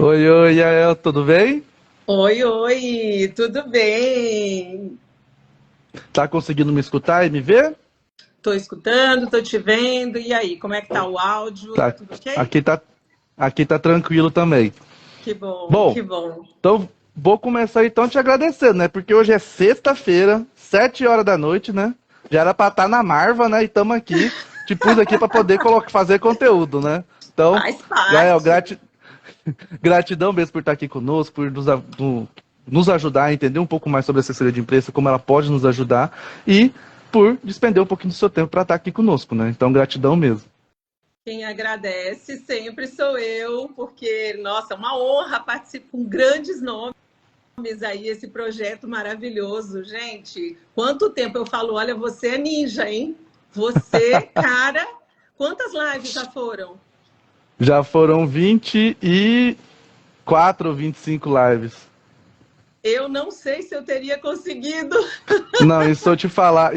Oi, oi, Yael, tudo bem? Oi, oi, tudo bem? Tá conseguindo me escutar e me ver? Tô escutando, tô te vendo. E aí, como é que tá o áudio? Tá Tá, tudo ok? aqui tá, aqui tá tranquilo também. Que bom, Bom, que bom. então vou começar então te agradecendo, né? Porque hoje é sexta-feira, 7 horas da noite, né? Já era pra estar na Marva, né? E estamos aqui, te pus aqui pra poder fazer conteúdo, né? Então, Faz Yael, parte. gratidão mesmo por estar aqui conosco, por nos ajudar a entender um pouco mais sobre a assessoria de imprensa, como ela pode nos ajudar e por despender um pouquinho do seu tempo para estar aqui conosco, né? Então, gratidão mesmo. Quem agradece sempre sou eu, porque, nossa, uma honra participar com grandes nomes aí, esse projeto maravilhoso. Gente, quanto tempo eu falo, olha, você é ninja, hein? Você, cara, quantas lives já foram? Já foram 24 ou 25 lives. Eu não sei se eu teria conseguido. Não, e se eu te falar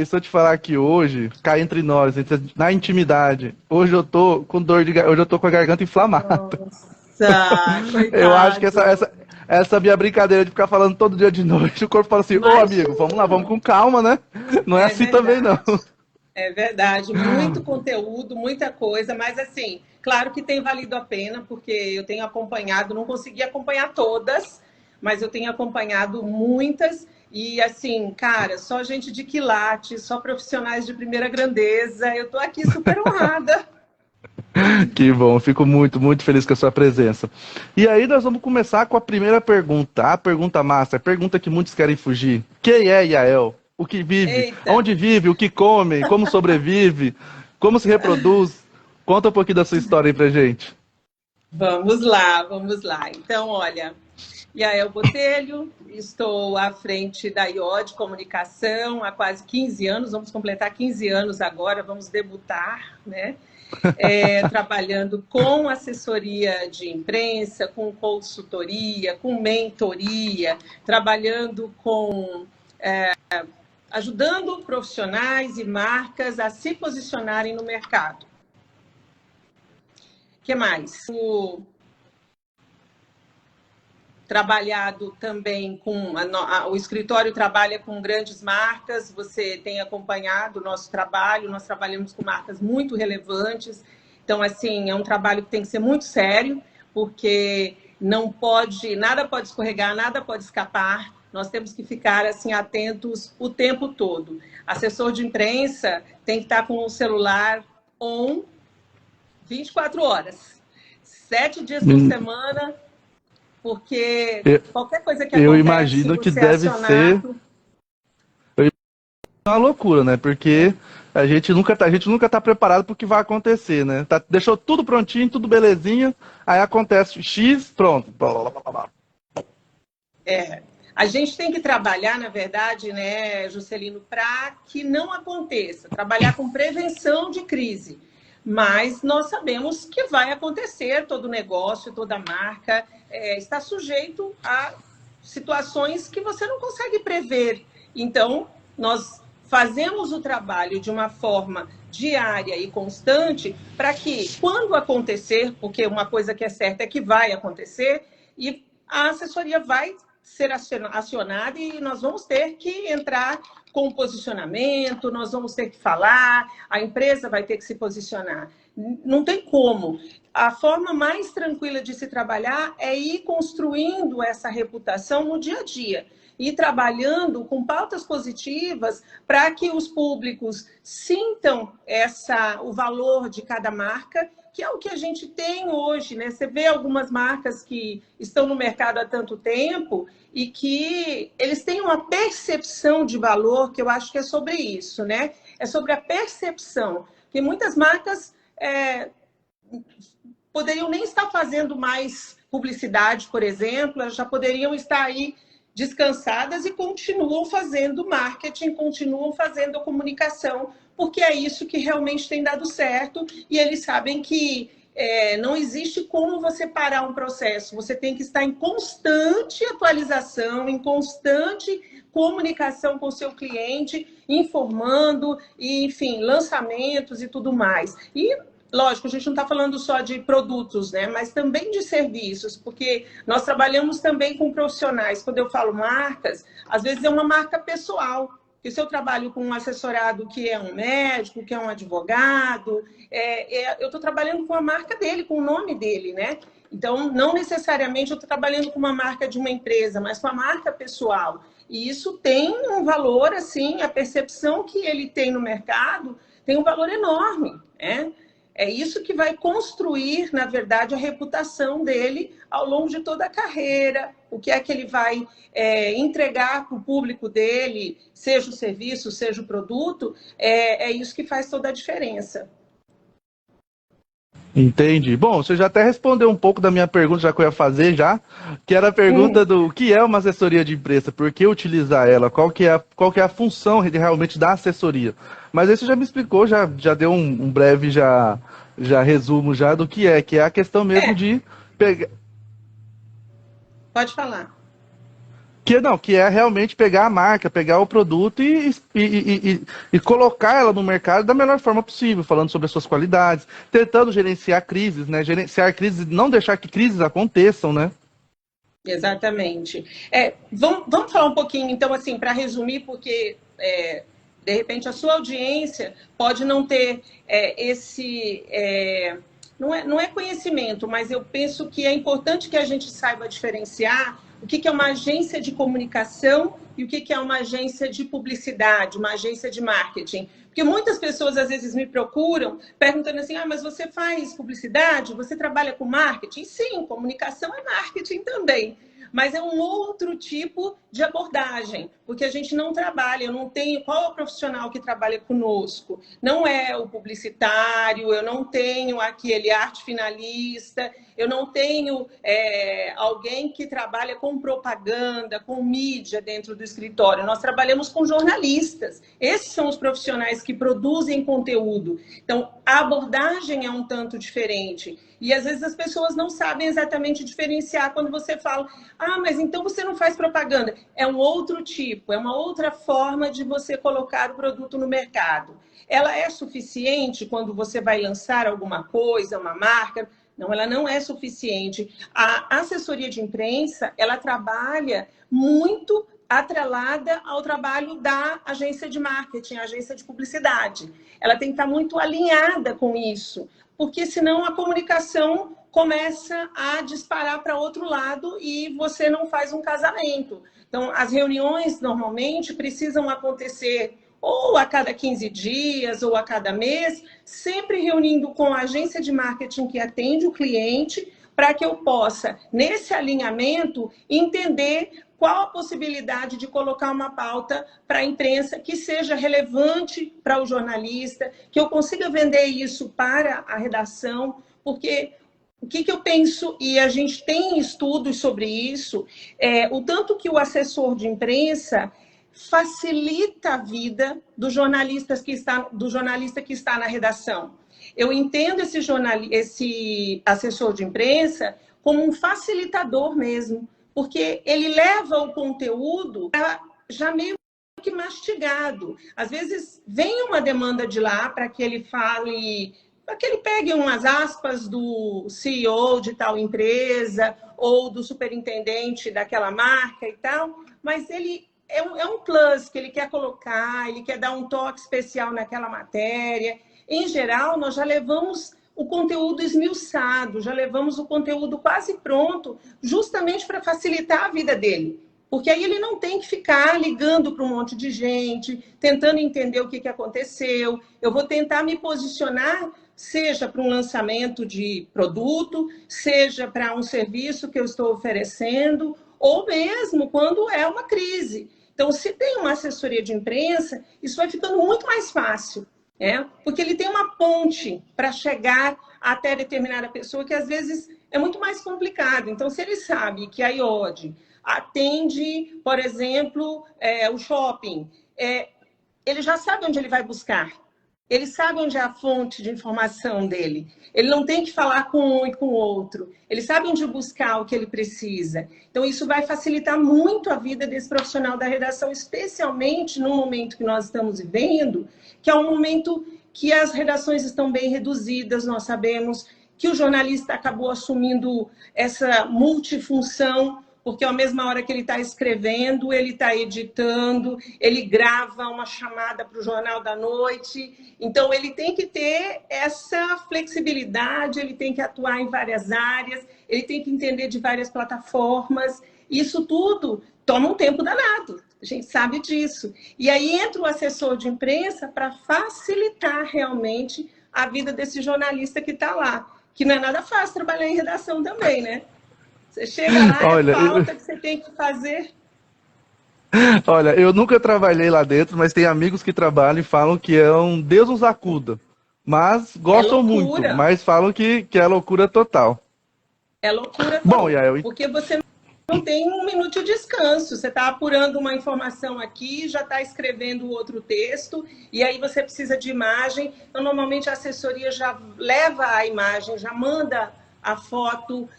que hoje, cá entre nós, na intimidade, hoje eu tô com hoje eu tô com a garganta inflamada. Nossa, Eu acho que coitado. essa minha brincadeira de ficar falando todo dia de noite, o corpo fala assim, ô amigo, vamos lá, vamos Imagina. com calma, né? Não é É assim também, não. verdade. É verdade. Muito conteúdo, muita coisa, mas assim, claro que tem valido a pena, porque eu tenho acompanhado, não consegui acompanhar todas, mas eu tenho acompanhado muitas. E assim, cara, só gente de quilate, só profissionais de primeira grandeza. Eu tô aqui super honrada. Que bom, fico muito, muito feliz com a sua presença. E aí nós vamos começar com a primeira pergunta, a pergunta massa, a pergunta que muitos querem fugir. Quem é Yael? O que vive? Eita, Onde vive? O que come? Como sobrevive? Como se reproduz? Conta um pouquinho da sua história aí pra gente. vamos lá, vamos lá. Então, olha, Yael Botelho, estou à frente da IOD Comunicação há quase 15 anos, vamos completar 15 anos agora, vamos debutar, né? Trabalhando com assessoria de imprensa, com consultoria, com mentoria, trabalhando com ajudando profissionais e marcas a se posicionarem no mercado. O que mais? Trabalhado também com o escritório trabalha com grandes marcas, você tem acompanhado o nosso trabalho, nós trabalhamos com marcas muito relevantes, então assim, é um trabalho que tem que ser muito sério, porque não pode, nada pode escorregar, nada pode escapar. Nós temos que ficar assim atentos o tempo todo. Assessor de imprensa tem que estar com o celular on 24 horas, 7 dias por semana, porque Eu, qualquer coisa que eu acontece, se imagino que você é deve ser acionado, uma loucura, né? Porque a gente nunca tá preparado para o que vai acontecer, né? Deixou tudo prontinho, tudo belezinha, aí acontece X, pronto. Blá, blá, blá, blá. a gente tem que trabalhar, na verdade, né, Juscelino, para que não aconteça, trabalhar com prevenção de crise. Mas nós sabemos que vai acontecer, todo negócio, toda marca está sujeito a situações que você não consegue prever. Então, nós fazemos o trabalho de uma forma diária e constante para que, quando acontecer, porque uma coisa que é certa é que vai acontecer, e a assessoria vai ser acionada e nós vamos ter que entrar com posicionamento, nós vamos ter que falar, a empresa vai ter que se posicionar. Não tem como. A forma mais tranquila de se trabalhar é ir construindo essa reputação no dia a dia e trabalhando com pautas positivas para que os públicos sintam o valor de cada marca, que é o que a gente tem hoje, né? Você vê algumas marcas que estão no mercado há tanto tempo e que eles têm uma percepção de valor, que eu acho que é sobre isso, né? É sobre a percepção, que muitas marcas poderiam nem estar fazendo mais publicidade, por exemplo, elas já poderiam estar aí descansadas e continuam fazendo marketing, continuam fazendo comunicação, porque é isso que realmente tem dado certo e eles sabem que não existe como você parar um processo, você tem que estar em constante atualização, em constante comunicação com o seu cliente, informando, e, enfim, lançamentos e tudo mais. E Lógico, a gente não está falando só de produtos, né? Mas também de serviços, porque nós trabalhamos também com profissionais. Quando eu falo marcas, às vezes é uma marca pessoal. E se eu trabalho com um assessorado que é um médico, que é um advogado, eu estou trabalhando com a marca dele, com o nome dele, né? Então, não necessariamente eu estou trabalhando com uma marca de uma empresa, mas com a marca pessoal. E isso tem um valor, assim, a percepção que ele tem no mercado tem um valor enorme, né? É isso que vai construir, na verdade, a reputação dele ao longo de toda a carreira, o que é que ele vai entregar para o público dele, seja o serviço, seja o produto, é isso que faz toda a diferença. Entendi. Bom, você já até respondeu um pouco da minha pergunta, já que eu ia fazer já, que era a pergunta do que é uma assessoria de imprensa, por que utilizar ela, qual que é a função realmente da assessoria. Mas aí você já me explicou, já deu um breve já resumo já do que é a questão mesmo de pegar. Pode falar. Que é realmente pegar a marca, pegar o produto e colocar ela no mercado da melhor forma possível, falando sobre as suas qualidades, tentando gerenciar crises, né? Gerenciar crises, não deixar que crises aconteçam, né? Exatamente. Vamos falar um pouquinho, então, assim, para resumir, porque de repente a sua audiência pode não ter esse. Não é conhecimento, mas eu penso que é importante que a gente saiba diferenciar o que é uma agência de comunicação e o que é uma agência de publicidade, uma agência de marketing. Porque muitas pessoas, às vezes, me procuram perguntando assim, mas você faz publicidade? Você trabalha com marketing? Sim, comunicação é marketing também. Mas é um outro tipo de abordagem, porque a gente não trabalha, eu não tenho... Qual é o profissional que trabalha conosco? Não é o publicitário, eu não tenho aquele arte finalista, eu não tenho alguém que trabalha com propaganda, com mídia dentro do escritório. Nós trabalhamos com jornalistas. Esses são os profissionais que produzem conteúdo. Então, a abordagem é um tanto diferente. E, às vezes, as pessoas não sabem exatamente diferenciar quando você fala mas então você não faz propaganda. É um outro tipo, é uma outra forma de você colocar o produto no mercado. Ela é suficiente quando você vai lançar alguma coisa, uma marca? Não, ela não é suficiente. A assessoria de imprensa, ela trabalha muito atrelada ao trabalho da agência de marketing, agência de publicidade. Ela tem que estar muito alinhada com isso, porque senão a comunicação começa a disparar para outro lado e você não faz um casamento. Então, as reuniões normalmente precisam acontecer ou a cada 15 dias ou a cada mês, sempre reunindo com a agência de marketing que atende o cliente, para que eu possa, nesse alinhamento, entender qual a possibilidade de colocar uma pauta para a imprensa que seja relevante para o jornalista, que eu consiga vender isso para a redação, porque o que eu penso, e a gente tem estudos sobre isso, o tanto que o assessor de imprensa facilita a vida do jornalista que está na redação. Eu entendo esse assessor de imprensa como um facilitador mesmo, porque ele leva o conteúdo já meio que mastigado. Às vezes vem uma demanda de lá para que ele fale, para que ele pegue umas aspas do CEO de tal empresa ou do superintendente daquela marca e tal, mas ele é um plus que ele quer colocar, ele quer dar um toque especial naquela matéria. Em geral, nós já levamos o conteúdo esmiuçado, já levamos o conteúdo quase pronto, justamente para facilitar a vida dele. Porque aí ele não tem que ficar ligando para um monte de gente, tentando entender o que aconteceu. Eu vou tentar me posicionar, seja para um lançamento de produto, seja para um serviço que eu estou oferecendo, ou mesmo quando é uma crise. Então, se tem uma assessoria de imprensa, isso vai ficando muito mais fácil, porque ele tem uma ponte para chegar até determinada pessoa que, às vezes, é muito mais complicado. Então, se ele sabe que a IOD atende, por exemplo, o shopping, ele já sabe onde ele vai buscar. Ele sabe onde é a fonte de informação dele. Ele não tem que falar com um e com o outro. Ele sabe onde buscar o que ele precisa. Então, isso vai facilitar muito a vida desse profissional da redação, especialmente no momento que nós estamos vivendo, que é um momento que as redações estão bem reduzidas, nós sabemos que o jornalista acabou assumindo essa multifunção, porque à mesma hora que ele está escrevendo, ele está editando, ele grava uma chamada para o Jornal da Noite. Então, ele tem que ter essa flexibilidade, ele tem que atuar em várias áreas, ele tem que entender de várias plataformas. Isso tudo toma um tempo danado, a gente sabe disso. E aí entra o assessor de imprensa para facilitar realmente a vida desse jornalista que está lá, que não é nada fácil trabalhar em redação também, né? Você chega lá, Olha, pauta que você tem que fazer. Olha, eu nunca trabalhei lá dentro, mas tem amigos que trabalham e falam que é um Deus nos acuda. Mas gostam muito, mas falam que é loucura total. É loucura total. Bom, Yael, porque você não tem um minuto de descanso. Você está apurando uma informação aqui, já está escrevendo outro texto, e aí você precisa de imagem. Então, normalmente, a assessoria já leva a imagem, já manda a foto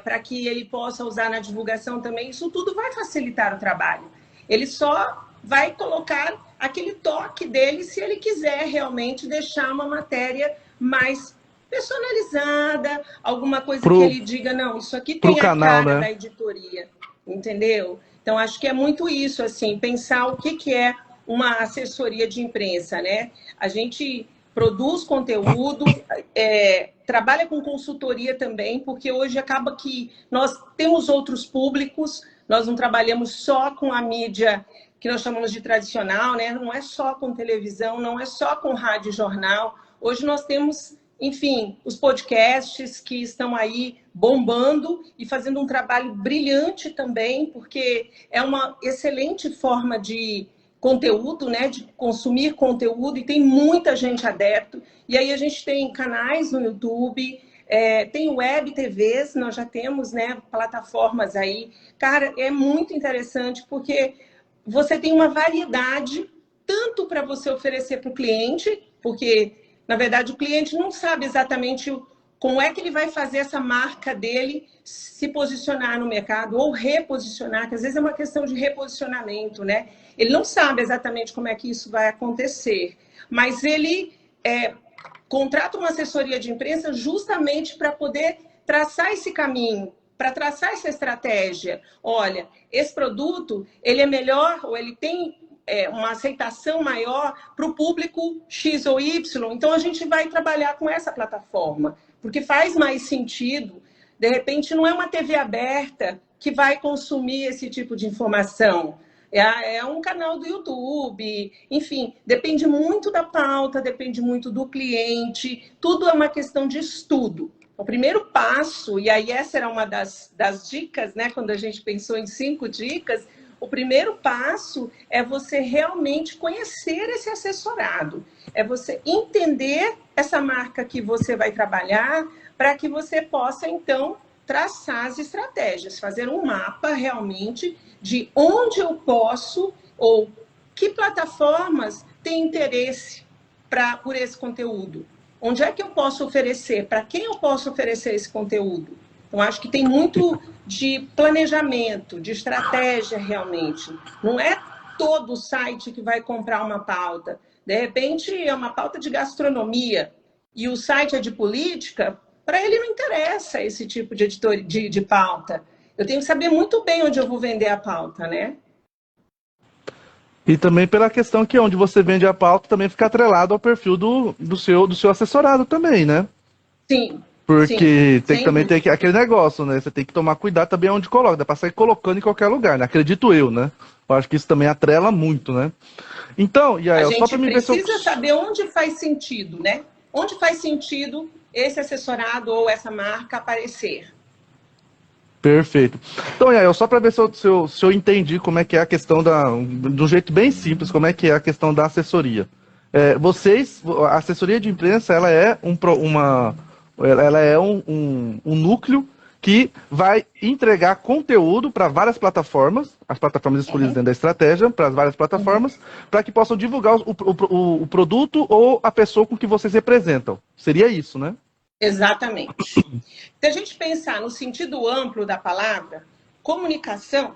para que ele possa usar na divulgação também. Isso tudo vai facilitar o trabalho. Ele só vai colocar aquele toque dele se ele quiser realmente deixar uma matéria mais personalizada, alguma coisa que ele diga, não, isso aqui tem canal, a cara, né, da editoria, entendeu? Então, acho que é muito isso, assim, pensar o que é uma assessoria de imprensa, né? A gente produz conteúdo, trabalha com consultoria também, porque hoje acaba que nós temos outros públicos, nós não trabalhamos só com a mídia que nós chamamos de tradicional, né? Não é só com televisão, não é só com rádio e jornal. Hoje nós temos, enfim, os podcasts que estão aí bombando e fazendo um trabalho brilhante também, porque é uma excelente forma de conteúdo, né, de consumir conteúdo, e tem muita gente adepto. E aí a gente tem canais no YouTube, tem web TVs, nós já temos, né, plataformas aí. Cara, é muito interessante porque você tem uma variedade, tanto para você oferecer para o cliente, porque, na verdade, o cliente não sabe exatamente como é que ele vai fazer essa marca dele se posicionar no mercado ou reposicionar, que às vezes é uma questão de reposicionamento, né? Ele não sabe exatamente como é que isso vai acontecer, mas ele contrata uma assessoria de imprensa justamente para poder traçar esse caminho, para traçar essa estratégia. Olha, esse produto, ele é melhor, ou ele tem uma aceitação maior para o público X ou Y, então a gente vai trabalhar com essa plataforma, porque faz mais sentido. De repente, não é uma TV aberta que vai consumir esse tipo de informação. É um canal do YouTube, enfim, depende muito da pauta, depende muito do cliente, tudo é uma questão de estudo. O primeiro passo, e aí essa era uma das dicas, né, quando a gente pensou em 5 dicas, o primeiro passo é você realmente conhecer esse assessorado, é você entender essa marca que você vai trabalhar para que você possa, então, traçar as estratégias, fazer um mapa realmente de onde eu posso ou que plataformas têm interesse por esse conteúdo. Onde é que eu posso oferecer? Para quem eu posso oferecer esse conteúdo? Então, acho que tem muito de planejamento, de estratégia realmente. Não é todo site que vai comprar uma pauta. De repente, é uma pauta de gastronomia e o site é de política, para ele não interessa esse tipo de pauta. Eu tenho que saber muito bem onde eu vou vender a pauta, né? E também pela questão que onde você vende a pauta também fica atrelado ao perfil do seu assessorado também, né? Sim. Porque também tem aquele negócio, né? Você tem que tomar cuidado também onde coloca. Dá pra sair colocando em qualquer lugar, né? Acredito eu, né? Eu acho que isso também atrela muito, né? Então, Yael, só pra me ver se eu... A gente precisa saber onde faz sentido, né? Onde faz sentido esse assessorado ou essa marca aparecer. Perfeito. Então, Yael, só para ver se eu entendi como é que é a questão de um jeito bem simples, como é que é a questão da assessoria. A assessoria de imprensa, ela é um núcleo que vai entregar conteúdo para várias plataformas, as plataformas escolhidas dentro da estratégia, para as várias plataformas, para que possam divulgar o produto ou a pessoa com que vocês representam. Seria isso, né? Exatamente. Se a gente pensar no sentido amplo da palavra, comunicação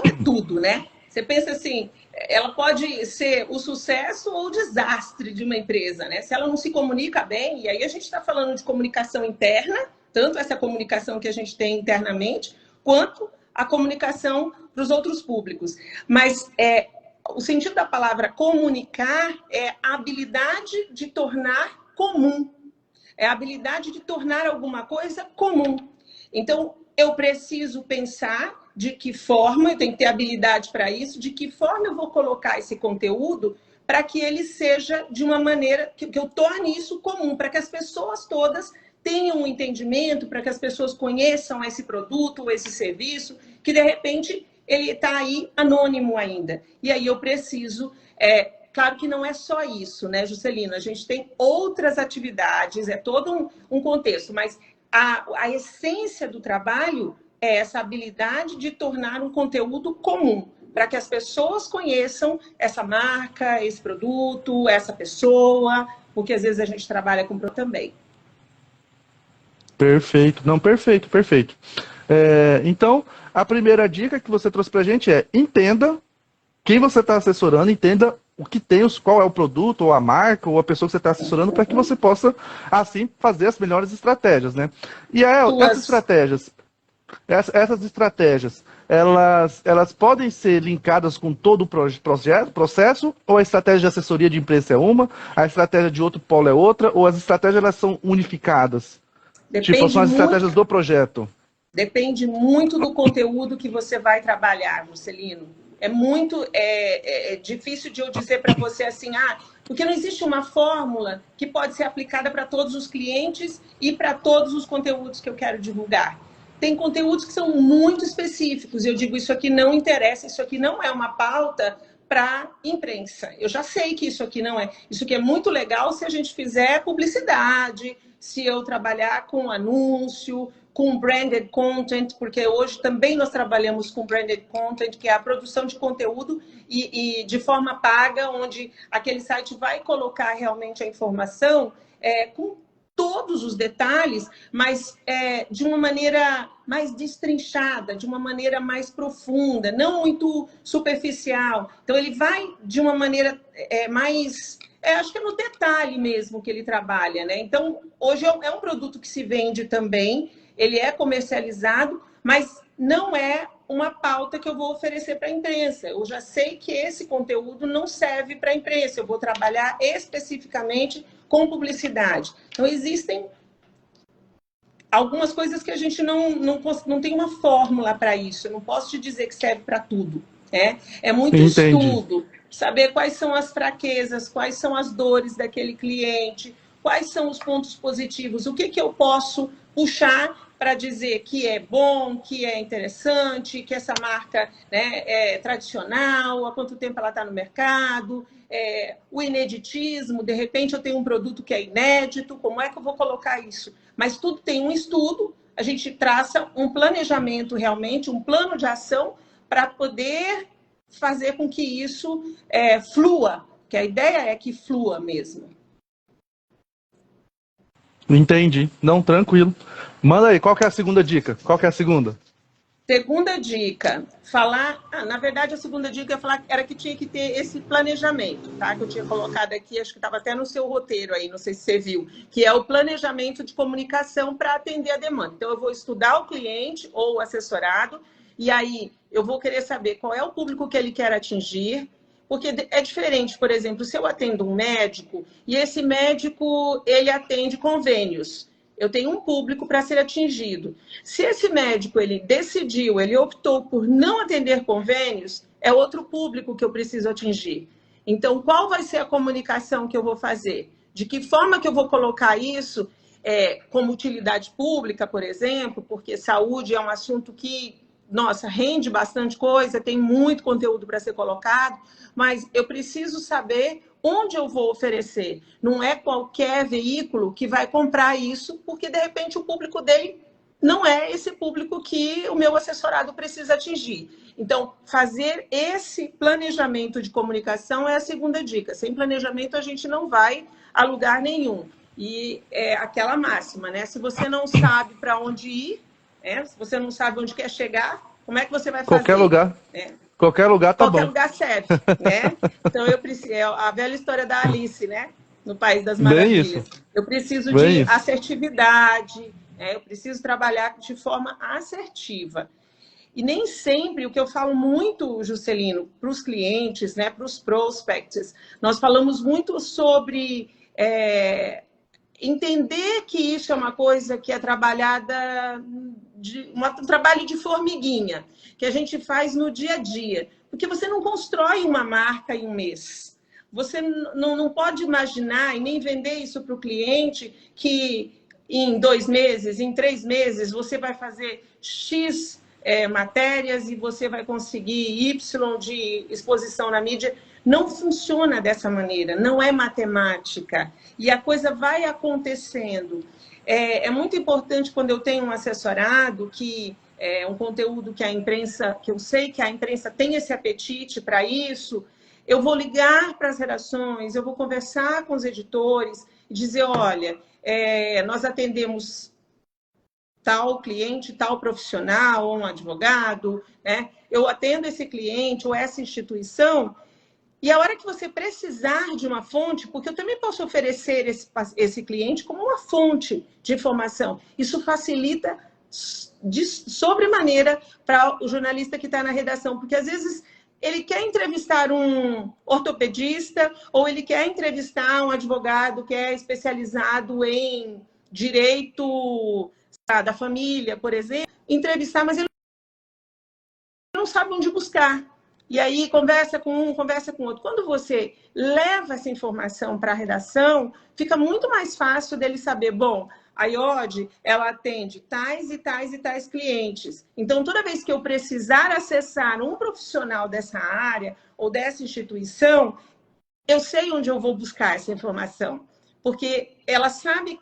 é tudo, né? Você pensa assim, ela pode ser o sucesso ou o desastre de uma empresa, né? Se ela não se comunica bem, e aí a gente está falando de comunicação interna, tanto essa comunicação que a gente tem internamente, quanto a comunicação para os outros públicos. Mas o sentido da palavra comunicar é a habilidade de tornar comum. É a habilidade de tornar alguma coisa comum. Então, eu preciso pensar de que forma, eu tenho que ter habilidade para isso, de que forma eu vou colocar esse conteúdo para que ele seja de uma maneira que eu torne isso comum, para que as pessoas todas tenham um entendimento, para que as pessoas conheçam esse produto, esse serviço, que de repente ele está aí anônimo ainda. E aí eu preciso... Claro que não é só isso, né, Juscelino? A gente tem outras atividades, é todo um contexto, mas a essência do trabalho é essa habilidade de tornar um conteúdo comum, para que as pessoas conheçam essa marca, esse produto, essa pessoa, porque às vezes a gente trabalha com também. Perfeito. Não, perfeito, perfeito. Então, a primeira dica que você trouxe para a gente é: entenda quem você está assessorando, entenda o que tem, qual é o produto, ou a marca, ou a pessoa que você está assessorando, para que você possa, assim, fazer as melhores estratégias, né? E essas estratégias, elas podem ser linkadas com todo o processo, ou a estratégia de assessoria de imprensa é uma, a estratégia de outro polo é outra, ou as estratégias elas são unificadas? Tipo, são as estratégias do projeto. Depende muito do conteúdo que você vai trabalhar, Juscelino. É muito difícil de eu dizer para você assim, porque não existe uma fórmula que pode ser aplicada para todos os clientes e para todos os conteúdos que eu quero divulgar. Tem conteúdos que são muito específicos, e eu digo, isso aqui não interessa, isso aqui não é uma pauta para imprensa. Eu já sei que isso aqui não é. Isso aqui é muito legal se a gente fizer publicidade, se eu trabalhar com anúncio, com branded content, porque hoje também nós trabalhamos com branded content, que é a produção de conteúdo e de forma paga, onde aquele site vai colocar realmente a informação com todos os detalhes, mas de uma maneira mais destrinchada, de uma maneira mais profunda, não muito superficial. Então, ele vai de uma maneira mais... acho que é no detalhe mesmo que ele trabalha, né? Então, hoje é um produto que se vende também, ele é comercializado, mas não é uma pauta que eu vou oferecer para a imprensa. Eu já sei que esse conteúdo não serve para a imprensa, eu vou trabalhar especificamente com publicidade. Então, existem algumas coisas que a gente não tem uma fórmula para isso. Eu não posso te dizer que serve para tudo. É muito estudo, saber quais são as fraquezas, quais são as dores daquele cliente, quais são os pontos positivos, o que eu posso puxar para dizer que é bom, que é interessante, que essa marca, né, é tradicional, há quanto tempo ela está no mercado, o ineditismo, de repente eu tenho um produto que é inédito, como é que eu vou colocar isso? Mas tudo tem um estudo, a gente traça um planejamento realmente, um plano de ação para poder fazer com que isso flua, que a ideia é que flua mesmo. Entendi. Não, tranquilo. Manda aí, qual que é a segunda dica? Qual que é a segunda? Segunda dica, falar... na verdade, a segunda dica era que tinha que ter esse planejamento, tá? Que eu tinha colocado aqui, acho que estava até no seu roteiro aí, não sei se você viu, que é o planejamento de comunicação para atender a demanda. Então, eu vou estudar o cliente ou o assessorado, e aí eu vou querer saber qual é o público que ele quer atingir, porque é diferente, por exemplo, se eu atendo um médico, e esse médico, ele atende convênios, eu tenho um público para ser atingido. Se esse médico ele optou por não atender convênios, é outro público que eu preciso atingir. Então, qual vai ser a comunicação que eu vou fazer? De que forma que eu vou colocar isso como utilidade pública, por exemplo, porque saúde é um assunto que, nossa, rende bastante coisa, tem muito conteúdo para ser colocado, mas eu preciso saber onde eu vou oferecer. Não é qualquer veículo que vai comprar isso, porque, de repente, o público dele não é esse público que o meu assessorado precisa atingir. Então, fazer esse planejamento de comunicação é a segunda dica. Sem planejamento, a gente não vai a lugar nenhum. E é aquela máxima, né? Se você não sabe para onde ir, se você não sabe onde quer chegar, como é que você vai fazer? Qualquer lugar. Qualquer lugar tá Qualquer bom. lugar serve, né? Então eu preciso, é a velha história da Alice, né? No País das Bem isso. Maravilhas. Eu preciso Bem de isso. assertividade, né? Eu preciso trabalhar de forma assertiva. E nem sempre, o que eu falo muito, Juscelino, para os clientes, né, para os prospects, nós falamos muito sobre entender que isso é uma coisa que é trabalhada, um trabalho de formiguinha, que a gente faz no dia a dia. Porque você não constrói uma marca em um mês. Você não pode imaginar e nem vender isso para o cliente que em 2 meses, em 3 meses, você vai fazer X matérias e você vai conseguir Y de exposição na mídia. Não funciona dessa maneira, não é matemática. E a coisa vai acontecendo. É muito importante quando eu tenho um assessorado que é um conteúdo que a imprensa, que eu sei que a imprensa tem esse apetite para isso, eu vou ligar para as redações, eu vou conversar com os editores e dizer, olha, nós atendemos tal cliente, tal profissional, ou um advogado, né? Eu atendo esse cliente ou essa instituição, e a hora que você precisar de uma fonte, porque eu também posso oferecer esse cliente como uma fonte de informação. Isso facilita de sobremaneira para o jornalista que está na redação, porque às vezes ele quer entrevistar um ortopedista ou ele quer entrevistar um advogado que é especializado em direito da família, por exemplo, entrevistar, mas ele não sabe onde buscar. E aí conversa com um, conversa com outro. Quando você leva essa informação para a redação, fica muito mais fácil dele saber, bom, a IOD, ela atende tais e tais e tais clientes. Então, toda vez que eu precisar acessar um profissional dessa área ou dessa instituição, eu sei onde eu vou buscar essa informação. Porque ela sabe,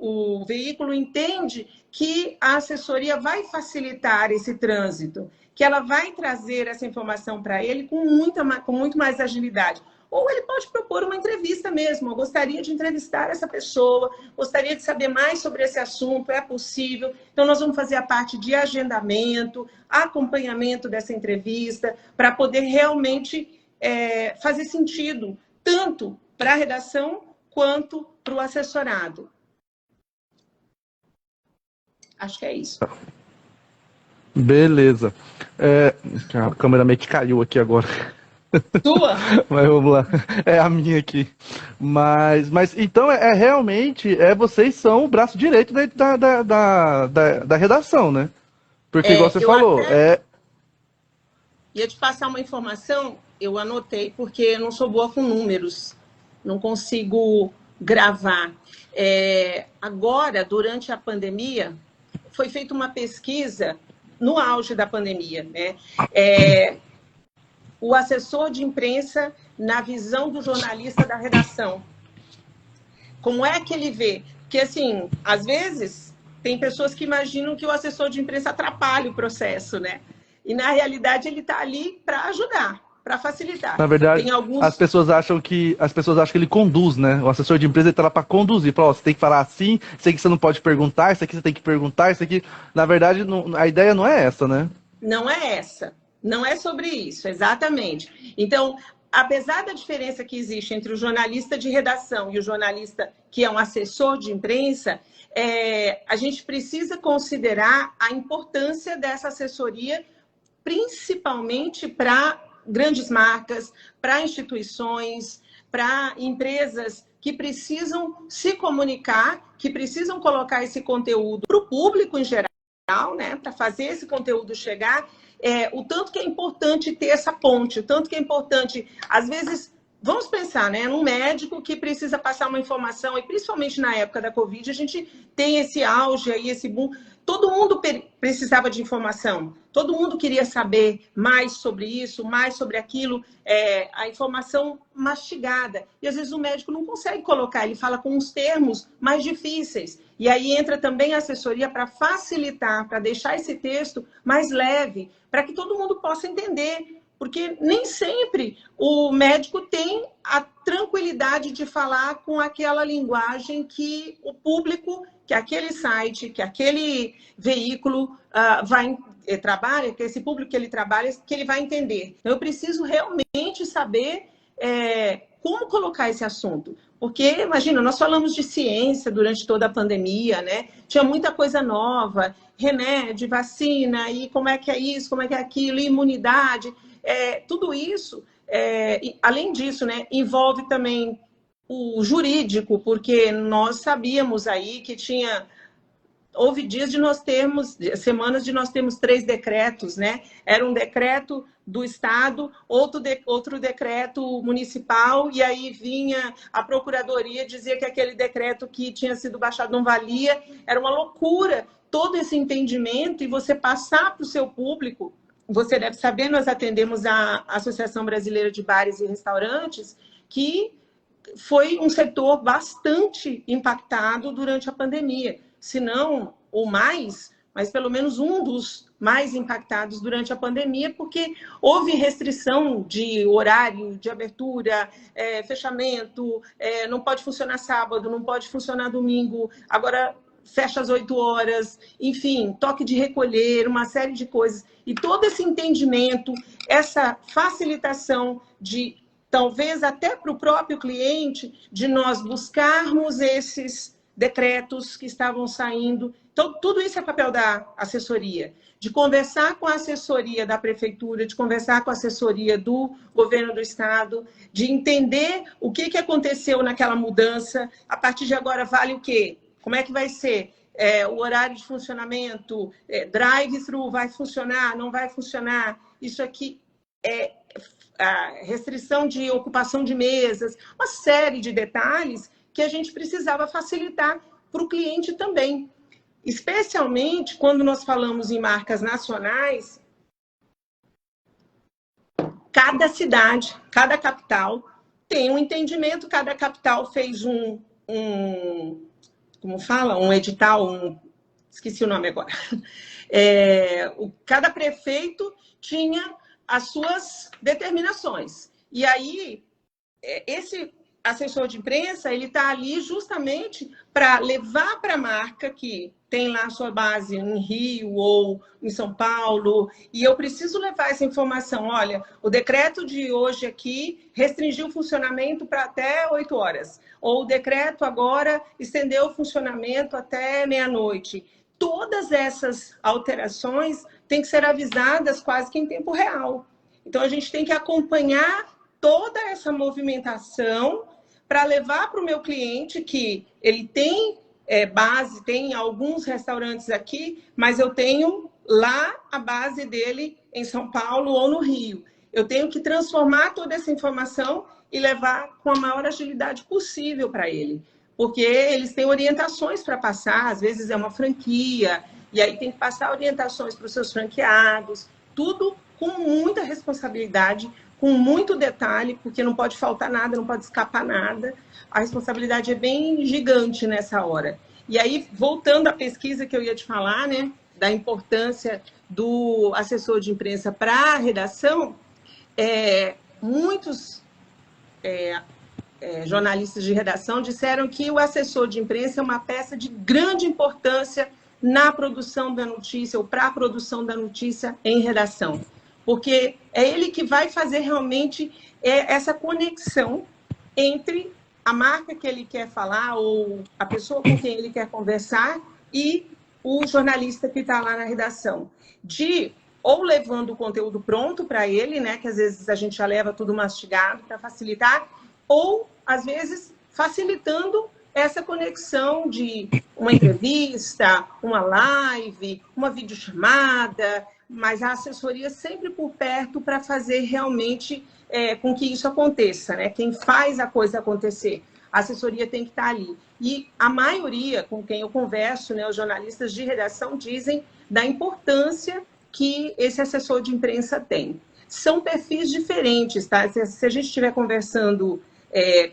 o veículo entende que a assessoria vai facilitar esse trânsito, que ela vai trazer essa informação para ele com muito mais agilidade. Ou ele pode propor uma entrevista mesmo. Eu gostaria de entrevistar essa pessoa, gostaria de saber mais sobre esse assunto, é possível. Então, nós vamos fazer a parte de agendamento, acompanhamento dessa entrevista, para poder realmente fazer sentido, tanto para a redação quanto para o assessorado. Acho que é isso. Beleza. A câmera meio que caiu aqui agora. Tua? Mas vamos lá. É a minha aqui. Mas então realmente vocês são o braço direito da redação, né? Porque, igual você falou, Ia te passar uma informação, eu anotei, porque eu não sou boa com números, não consigo gravar. Agora, durante a pandemia, foi feita uma pesquisa no auge da pandemia, né? O assessor de imprensa na visão do jornalista da redação. Como é que ele vê? Porque, assim, às vezes, tem pessoas que imaginam que o assessor de imprensa atrapalha o processo, né? E, na realidade, ele está ali para ajudar, para facilitar. na verdade, Tem alguns... as pessoas acham que ele conduz, né? O assessor de empresa está lá para conduzir. Fala, você tem que falar assim, isso aqui você não pode perguntar, isso aqui você tem que perguntar, isso aqui... Na verdade, a ideia não é essa, né? Não é essa. Não é sobre isso, exatamente. Então, apesar da diferença que existe entre o jornalista de redação e o jornalista que é um assessor de imprensa, a gente precisa considerar a importância dessa assessoria, principalmente para grandes marcas, para instituições, para empresas que precisam se comunicar, que precisam colocar esse conteúdo para o público em geral, né, para fazer esse conteúdo chegar. O tanto que é importante ter essa ponte, o tanto que é importante, às vezes, vamos pensar, né, num médico que precisa passar uma informação, e principalmente na época da Covid, a gente tem esse auge aí, esse boom, todo mundo precisava de informação, todo mundo queria saber mais sobre isso, mais sobre aquilo, a informação mastigada, e às vezes o médico não consegue colocar, ele fala com uns termos mais difíceis, e aí entra também a assessoria para facilitar, para deixar esse texto mais leve, para que todo mundo possa entender, porque nem sempre o médico tem a tranquilidade de falar com aquela linguagem que o público que aquele site, que aquele veículo trabalha, que esse público que ele trabalha, que ele vai entender. Então, eu preciso realmente saber como colocar esse assunto. Porque, imagina, nós falamos de ciência durante toda a pandemia, né? Tinha muita coisa nova, remédio, vacina, e como é que é isso, como é que é aquilo, imunidade, tudo isso, além disso, né, envolve também o jurídico, porque nós sabíamos aí que houve dias de nós termos, semanas de nós termos 3 decretos, né? Era um decreto do Estado, outro decreto municipal, e aí vinha a Procuradoria, dizia que aquele decreto que tinha sido baixado não valia, era uma loucura, todo esse entendimento, e você passar para o seu público. Você deve saber, nós atendemos a Associação Brasileira de Bares e Restaurantes, que foi um setor bastante impactado durante a pandemia, se não o mais, mas pelo menos um dos mais impactados durante a pandemia, porque houve restrição de horário, de abertura, fechamento, não pode funcionar sábado, não pode funcionar domingo, agora fecha às 8 horas, enfim, toque de recolher, uma série de coisas. E todo esse entendimento, essa facilitação de, talvez até para o próprio cliente, de nós buscarmos esses decretos que estavam saindo. Então, tudo isso é papel da assessoria, de conversar com a assessoria da prefeitura, de conversar com a assessoria do governo do estado, de entender o que aconteceu naquela mudança, a partir de agora vale o quê? Como é que vai ser? O horário de funcionamento, drive-thru vai funcionar, não vai funcionar? Isso aqui é a restrição de ocupação de mesas, uma série de detalhes que a gente precisava facilitar para o cliente também. Especialmente quando nós falamos em marcas nacionais, cada cidade, cada capital tem um entendimento, cada capital fez como fala? Um edital, esqueci o nome agora. Cada prefeito tinha as suas determinações. E aí, esse assessor de imprensa, ele está ali justamente para levar para a marca que tem lá a sua base em Rio ou em São Paulo, e eu preciso levar essa informação. Olha, o decreto de hoje aqui restringiu o funcionamento para até 8 horas, ou o decreto agora estendeu o funcionamento até meia-noite. Todas essas alterações têm que ser avisadas quase que em tempo real. Então, a gente tem que acompanhar toda essa movimentação para levar para o meu cliente que ele tem base, tem alguns restaurantes aqui, mas eu tenho lá a base dele em São Paulo ou no Rio. Eu tenho que transformar toda essa informação e levar com a maior agilidade possível para ele, porque eles têm orientações para passar, às vezes é uma franquia, e aí tem que passar orientações para os seus franqueados, tudo com muita responsabilidade, com muito detalhe, porque não pode faltar nada, não pode escapar nada. A responsabilidade é bem gigante nessa hora. E aí, voltando à pesquisa que eu ia te falar, né, da importância do assessor de imprensa para a redação, muitos jornalistas de redação disseram que o assessor de imprensa é uma peça de grande importância na produção da notícia, ou para a produção da notícia em redação. Porque é ele que vai fazer realmente essa conexão entre a marca que ele quer falar ou a pessoa com quem ele quer conversar e o jornalista que está lá na redação. Ou levando o conteúdo pronto para ele, né, que às vezes a gente já leva tudo mastigado para facilitar, ou, às vezes, facilitando essa conexão de uma entrevista, uma live, uma videochamada, mas a assessoria sempre por perto para fazer realmente com que isso aconteça, né? Quem faz a coisa acontecer, a assessoria tem que estar ali. E a maioria com quem eu converso, né, os jornalistas de redação, dizem da importância que esse assessor de imprensa tem. São perfis diferentes, tá? Se a gente estiver conversando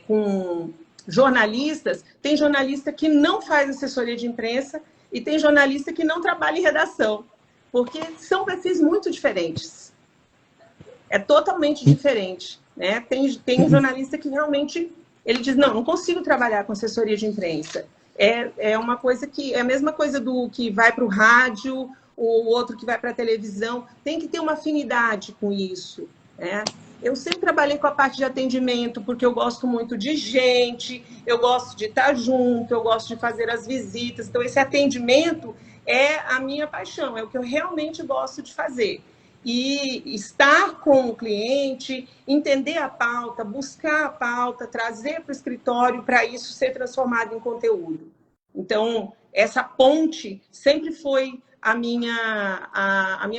com jornalistas, tem jornalista que não faz assessoria de imprensa e tem jornalista que não trabalha em redação, porque são perfis muito diferentes. É totalmente diferente, né? Tem um jornalista que realmente ele diz, não consigo trabalhar com assessoria de imprensa. é uma coisa que é a mesma coisa do que vai para o rádio, o outro que vai para a televisão, tem que ter uma afinidade com isso, né? Eu sempre trabalhei com a parte de atendimento, porque eu gosto muito de gente, eu gosto de estar junto, eu gosto de fazer as visitas. Então, esse atendimento é a minha paixão, é o que eu realmente gosto de fazer. E estar com o cliente, entender a pauta, buscar a pauta, trazer para o escritório para isso ser transformado em conteúdo. Então, essa ponte sempre foi a minha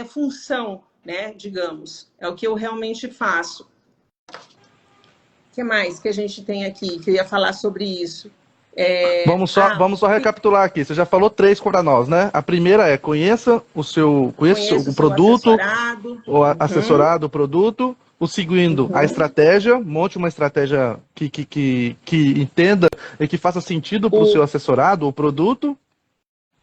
função, né, digamos. É o que eu realmente faço. O que mais que a gente tem aqui? Queria falar sobre isso. Vamos só recapitular aqui. Você já falou 3 para nós, né? A primeira é conheça o produto, o assessorado, o produto. O segundo, a estratégia. Monte uma estratégia que entenda e que faça sentido para o seu assessorado ou produto.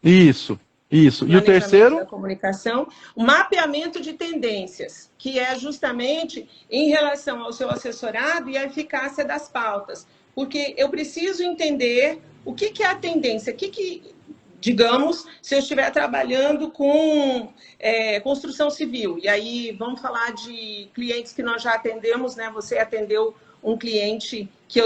Isso. E o terceiro? Da comunicação, o mapeamento de tendências, que é justamente em relação ao seu assessorado e a eficácia das pautas. Porque eu preciso entender o que é a tendência, digamos, se eu estiver trabalhando com construção civil, e aí vamos falar de clientes que nós já atendemos, né? Você atendeu um cliente que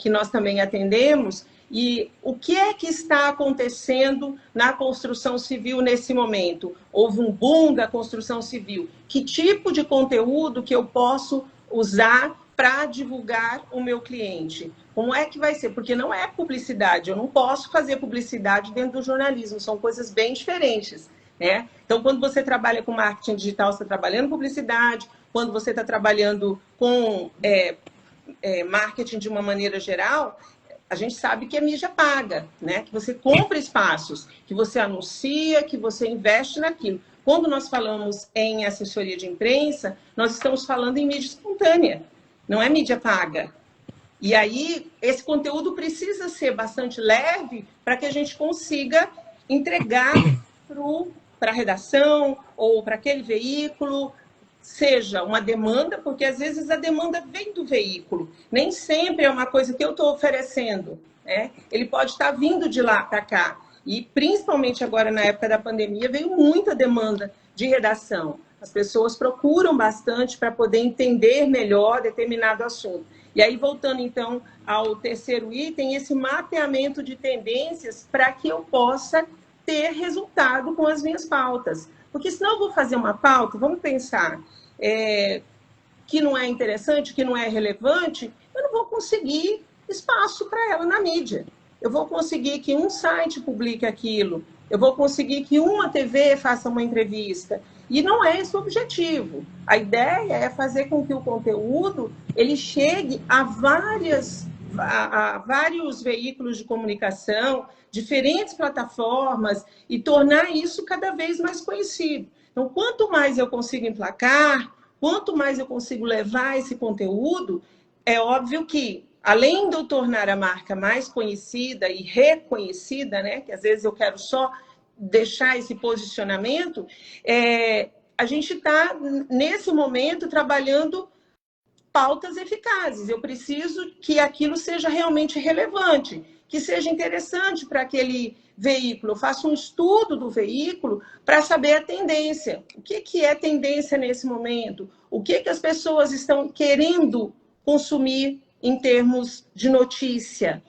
nós também atendemos, e o que é que está acontecendo na construção civil nesse momento? Houve um boom da construção civil. Que tipo de conteúdo que eu posso usar para divulgar o meu cliente? Como é que vai ser? Porque não é publicidade, eu não posso fazer publicidade dentro do jornalismo, são coisas bem diferentes, né? Então, quando você trabalha com marketing digital, você está trabalhando publicidade, quando você está trabalhando com marketing de uma maneira geral, a gente sabe que é mídia paga, né? Que você compra espaços, que você anuncia, que você investe naquilo. Quando nós falamos em assessoria de imprensa, nós estamos falando em mídia espontânea, não é mídia paga. E aí, esse conteúdo precisa ser bastante leve para que a gente consiga entregar para a redação ou para aquele veículo, seja uma demanda, porque às vezes a demanda vem do veículo, nem sempre é uma coisa que eu estou oferecendo, né? Ele pode estar vindo de lá para cá, e principalmente agora na época da pandemia veio muita demanda de redação, as pessoas procuram bastante para poder entender melhor determinado assunto. E aí, voltando então ao terceiro item, esse mapeamento de tendências para que eu possa ter resultado com as minhas pautas. Porque senão eu vou fazer uma pauta, vamos pensar, que não é interessante, que não é relevante, eu não vou conseguir espaço para ela na mídia. Eu vou conseguir que um site publique aquilo, eu vou conseguir que uma TV faça uma entrevista. E não é esse o objetivo. A ideia é fazer com que o conteúdo ele chegue a vários veículos de comunicação, diferentes plataformas, e tornar isso cada vez mais conhecido. Então, quanto mais eu consigo emplacar, quanto mais eu consigo levar esse conteúdo, é óbvio que, além de eu tornar a marca mais conhecida e reconhecida, né, que às vezes eu quero só deixar esse posicionamento, a gente está, nesse momento, trabalhando pautas eficazes. Eu preciso que aquilo seja realmente relevante, que seja interessante para aquele veículo. Eu faço um estudo do veículo para saber a tendência. O que é tendência nesse momento? O que as pessoas estão querendo consumir em termos de notícia?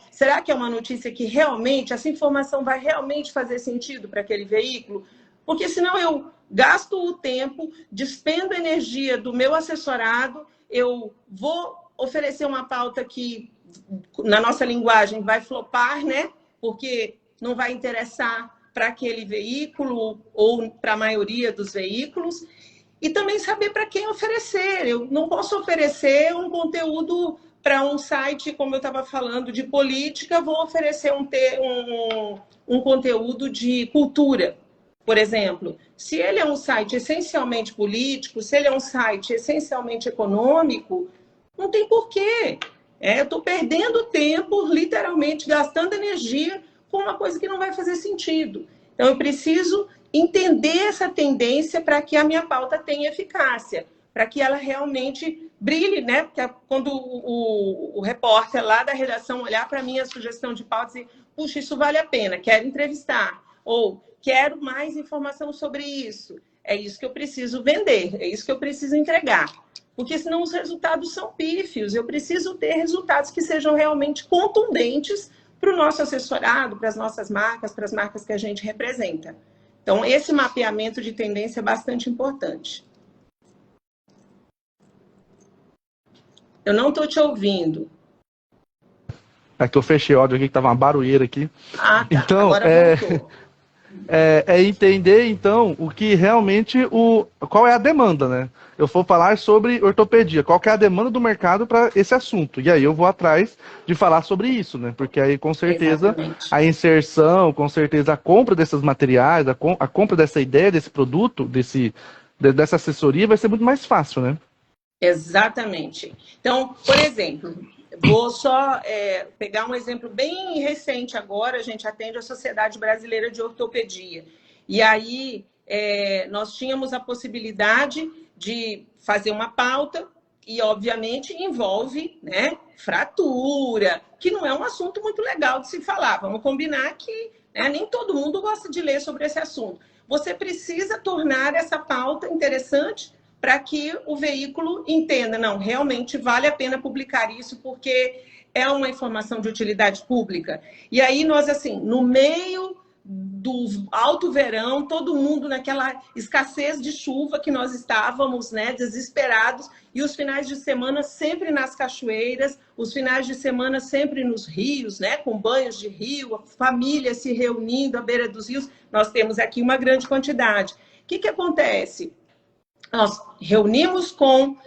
Será que é uma notícia que realmente, essa informação vai realmente fazer sentido para aquele veículo? Porque senão eu gasto o tempo, despendo energia do meu assessorado, eu vou oferecer uma pauta que, na nossa linguagem, vai flopar, né? Porque não vai interessar para aquele veículo ou para a maioria dos veículos. E também saber para quem oferecer. Eu não posso oferecer um conteúdo para um site, como eu estava falando, de política, vou oferecer um conteúdo de cultura, por exemplo. Se ele é um site essencialmente político, se ele é um site essencialmente econômico, não tem porquê. Eu estou perdendo tempo, literalmente, gastando energia com uma coisa que não vai fazer sentido. Então, eu preciso entender essa tendência para que a minha pauta tenha eficácia, para que ela realmente brilhe, né? Porque quando o repórter lá da redação olhar para mim a sugestão de pauta e dizer, puxa, isso vale a pena, quero entrevistar, ou quero mais informação sobre isso, é isso que eu preciso vender, é isso que eu preciso entregar. Porque senão os resultados são pífios. Eu preciso ter resultados que sejam realmente contundentes para o nosso assessorado, para as nossas marcas, para as marcas que a gente representa. Então, esse mapeamento de tendência é bastante importante. Eu não estou te ouvindo. É que eu fechei o áudio aqui, que estava uma barulheira aqui. Ah, tá. Então, Agora voltou. É entender, então, o que realmente qual é a demanda, né? Eu vou falar sobre ortopedia, qual que é a demanda do mercado para esse assunto. E aí eu vou atrás de falar sobre isso, né? Porque aí, com certeza, Exatamente. a inserção, com certeza, a compra desses materiais, a compra dessa ideia, desse produto, dessa assessoria vai ser muito mais fácil, né? Exatamente. Então, por exemplo, vou só pegar um exemplo bem recente agora, a gente atende a Sociedade Brasileira de Ortopedia. E aí nós tínhamos a possibilidade de fazer uma pauta e, obviamente, envolve, né, fratura, que não é um assunto muito legal de se falar. Vamos combinar que, né, nem todo mundo gosta de ler sobre esse assunto. Você precisa tornar essa pauta interessante para que o veículo entenda, não, realmente vale a pena publicar isso, porque é uma informação de utilidade pública. E aí nós, assim, no meio do alto verão, todo mundo naquela escassez de chuva que nós estávamos, né, desesperados, e os finais de semana sempre nas cachoeiras, os finais de semana sempre nos rios, né, com banhos de rio, a família se reunindo à beira dos rios. Nós temos aqui uma grande quantidade. O que acontece? Nós reunimos com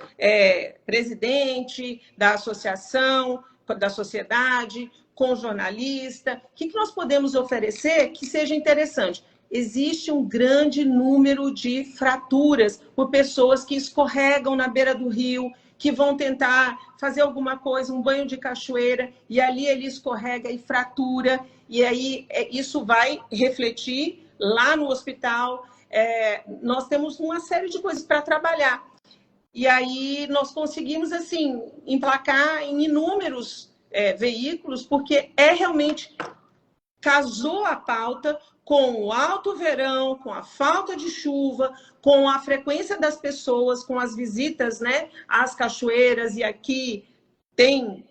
presidente da associação, da sociedade, com jornalista. O que nós podemos oferecer que seja interessante? Existe um grande número de fraturas por pessoas que escorregam na beira do rio, que vão tentar fazer alguma coisa, um banho de cachoeira, e ali ele escorrega e fratura, e aí isso vai refletir lá no hospital. Nós temos uma série de coisas para trabalhar. E aí nós conseguimos, assim, emplacar em inúmeros veículos, porque realmente casou a pauta com o alto verão, com a falta de chuva, com a frequência das pessoas, com as visitas, né, às cachoeiras, e aqui tem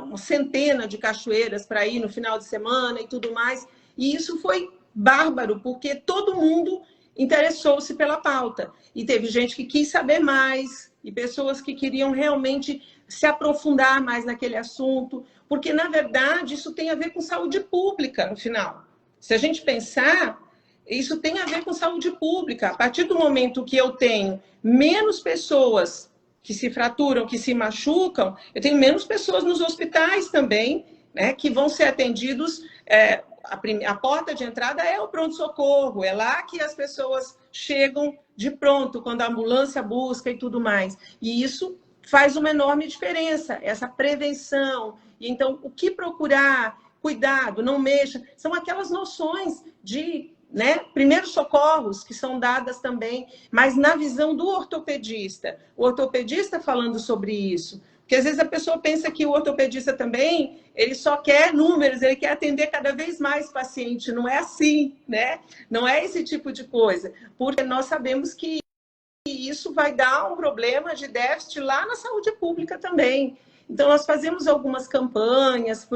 uma centena de cachoeiras para ir no final de semana e tudo mais. E isso foi bárbaro, porque todo mundo interessou-se pela pauta. E teve gente que quis saber mais, e pessoas que queriam realmente se aprofundar mais naquele assunto, porque, na verdade, isso tem a ver com saúde pública, no final. Se a gente pensar, isso tem a ver com saúde pública. A partir do momento que eu tenho menos pessoas que se fraturam, que se machucam, eu tenho menos pessoas nos hospitais também, né, que vão ser atendidos. A porta de entrada é o pronto-socorro, é lá que as pessoas chegam de pronto, quando a ambulância busca e tudo mais. E isso faz uma enorme diferença, essa prevenção. E então, o que procurar? Cuidado, não mexa. São aquelas noções de, né, primeiros socorros que são dadas também, mas na visão do ortopedista. O ortopedista falando sobre isso. Porque às vezes a pessoa pensa que o ortopedista também, ele só quer números, ele quer atender cada vez mais paciente. Não é assim, né? Não é esse tipo de coisa. Porque nós sabemos que isso vai dar um problema de déficit lá na saúde pública também. Então, nós fazemos algumas campanhas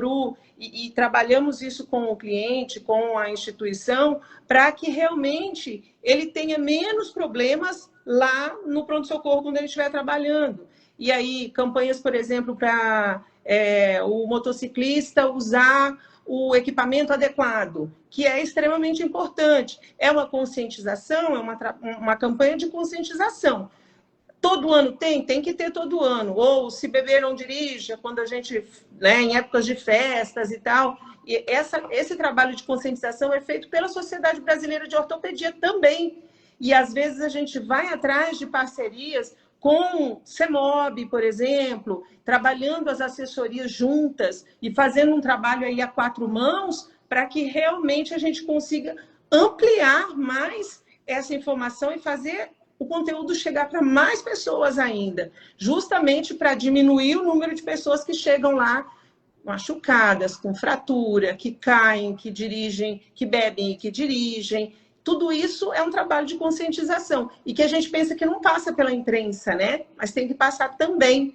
e trabalhamos isso com o cliente, com a instituição, para que realmente ele tenha menos problemas lá no pronto-socorro quando ele estiver trabalhando. E aí, campanhas, por exemplo, para o motociclista usar o equipamento adequado, que é extremamente importante. É uma conscientização, é uma campanha de conscientização. Todo ano tem que ter todo ano. Ou se beber não dirija, quando a gente, né, em épocas de festas e tal. E esse trabalho de conscientização é feito pela Sociedade Brasileira de Ortopedia também. E às vezes a gente vai atrás de parcerias com CEMOB, por exemplo, trabalhando as assessorias juntas e fazendo um trabalho aí a quatro mãos para que realmente a gente consiga ampliar mais essa informação e fazer o conteúdo chegar para mais pessoas ainda, justamente para diminuir o número de pessoas que chegam lá machucadas, com fratura, que caem, que dirigem, que bebem e que dirigem. Tudo isso é um trabalho de conscientização e que a gente pensa que não passa pela imprensa, né? Mas tem que passar também.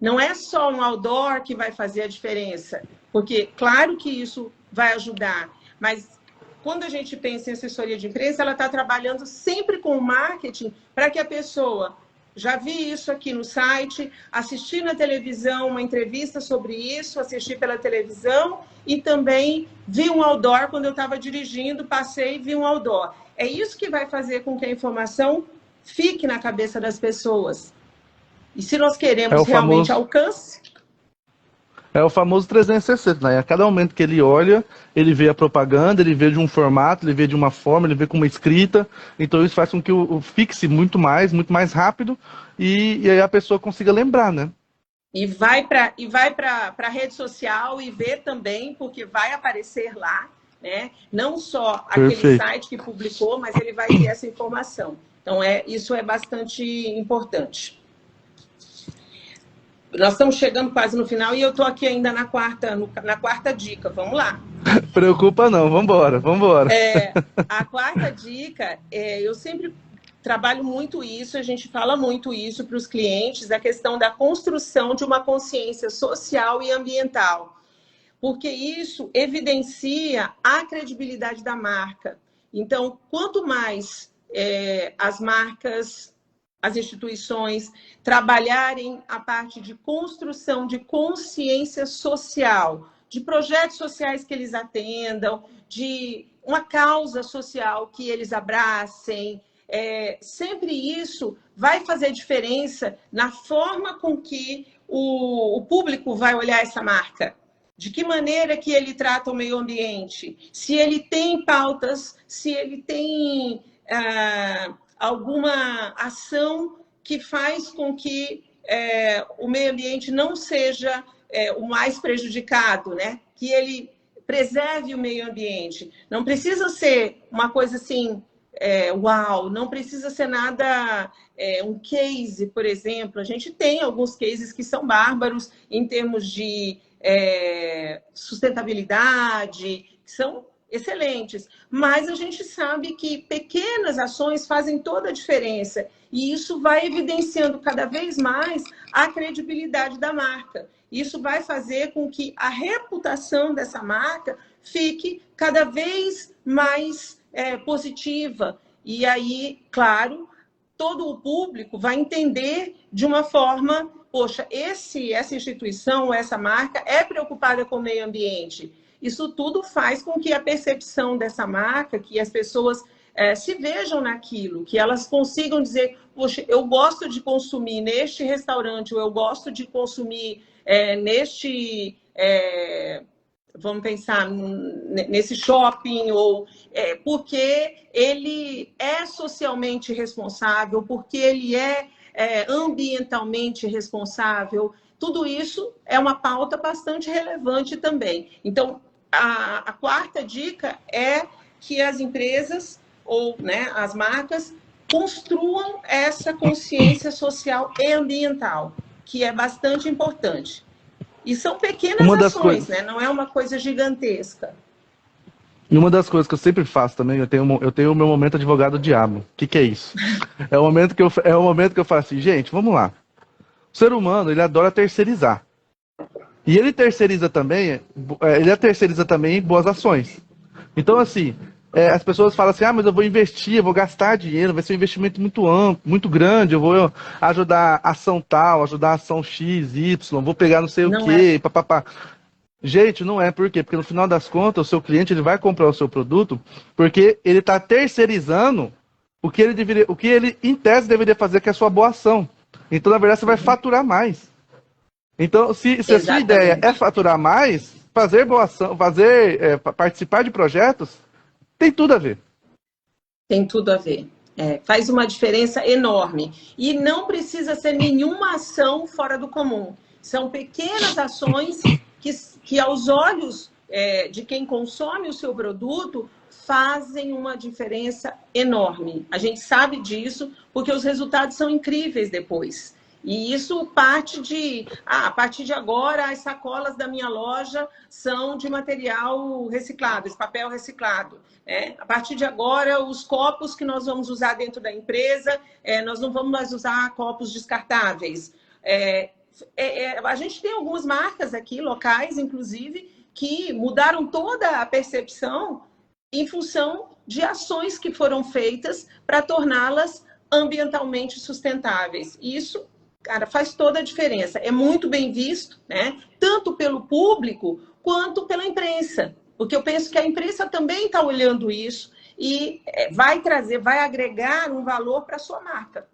Não é só um outdoor que vai fazer a diferença, porque claro que isso vai ajudar, mas quando a gente pensa em assessoria de imprensa, ela está trabalhando sempre com o marketing para que a pessoa, já vi isso aqui no site, assistir na televisão uma entrevista sobre isso, assistir pela televisão e também vi um outdoor quando eu estava dirigindo, passei e vi um outdoor. É isso que vai fazer com que a informação fique na cabeça das pessoas. E se nós queremos realmente alcance... É o famoso 360, né? A cada momento que ele olha, ele vê a propaganda, ele vê de um formato, ele vê de uma forma, ele vê com uma escrita. Então isso faz com que o fixe muito mais rápido e aí a pessoa consiga lembrar, né? E vai para a rede social e vê também, porque vai aparecer lá, né? Não só aquele site que publicou, mas ele vai ter essa informação. Então isso é bastante importante. Nós estamos chegando quase no final e eu estou aqui ainda na quarta dica. Vamos lá. Preocupa não, vamos embora. A quarta dica, eu sempre trabalho muito isso, a gente fala muito isso para os clientes, a questão da construção de uma consciência social e ambiental, porque isso evidencia a credibilidade da marca. Então, quanto mais as marcas, as instituições trabalharem a parte de construção de consciência social, de projetos sociais que eles atendam, de uma causa social que eles abracem, sempre isso vai fazer diferença na forma com que o público vai olhar essa marca. De que maneira que ele trata o meio ambiente? Se ele tem pautas, se ele tem alguma ação que faz com que o meio ambiente não seja o mais prejudicado, né? Que ele preserve o meio ambiente. Não precisa ser uma coisa assim, uau, não precisa ser nada, um case, por exemplo. A gente tem alguns cases que são bárbaros em termos de sustentabilidade, que são excelentes, mas a gente sabe que pequenas ações fazem toda a diferença e isso vai evidenciando cada vez mais a credibilidade da marca. Isso vai fazer com que a reputação dessa marca fique cada vez mais positiva e aí, claro, todo o público vai entender de uma forma, poxa, essa instituição, essa marca é preocupada com o meio ambiente. Isso tudo faz com que a percepção dessa marca, que as pessoas se vejam naquilo, que elas consigam dizer, poxa, eu gosto de consumir neste restaurante, ou eu gosto de consumir neste, vamos pensar, nesse shopping, ou porque ele é socialmente responsável, porque ele é ambientalmente responsável. Tudo isso é uma pauta bastante relevante também. Então, a quarta dica é que as empresas ou as marcas construam essa consciência social e ambiental, que é bastante importante. E são pequenas ações, né? Não é uma coisa gigantesca. E uma das coisas que eu sempre faço também, eu tenho o meu momento advogado diabo. O que é isso? É o momento que eu falo assim, gente, vamos lá. O ser humano, ele adora terceirizar. E ele terceiriza também boas ações. Então, assim, as pessoas falam assim, mas eu vou investir, eu vou gastar dinheiro, vai ser um investimento muito amplo, muito grande, eu vou ajudar a ação tal, ajudar a ação X, Y, vou pegar não sei o quê, papapá. Gente, não é. Por quê? Porque no final das contas, o seu cliente ele vai comprar o seu produto porque ele está terceirizando o que ele, em tese, deveria fazer, que é a sua boa ação. Então, na verdade, você vai faturar mais. Então, se a sua ideia é faturar mais, fazer boa ação, participar de projetos, tem tudo a ver. Tem tudo a ver. Faz uma diferença enorme. E não precisa ser nenhuma ação fora do comum. São pequenas ações que aos olhos de quem consome o seu produto, fazem uma diferença enorme. A gente sabe disso porque os resultados são incríveis depois. E isso parte de, a partir de agora, as sacolas da minha loja são de material reciclado, esse papel reciclado. A partir de agora, os copos que nós vamos usar dentro da empresa, nós não vamos mais usar copos descartáveis. A gente tem algumas marcas aqui, locais, inclusive, que mudaram toda a percepção em função de ações que foram feitas para torná-las ambientalmente sustentáveis. E isso, cara, faz toda a diferença. É muito bem visto, né? Tanto pelo público quanto pela imprensa. Porque eu penso que a imprensa também está olhando isso e vai agregar um valor para a sua marca,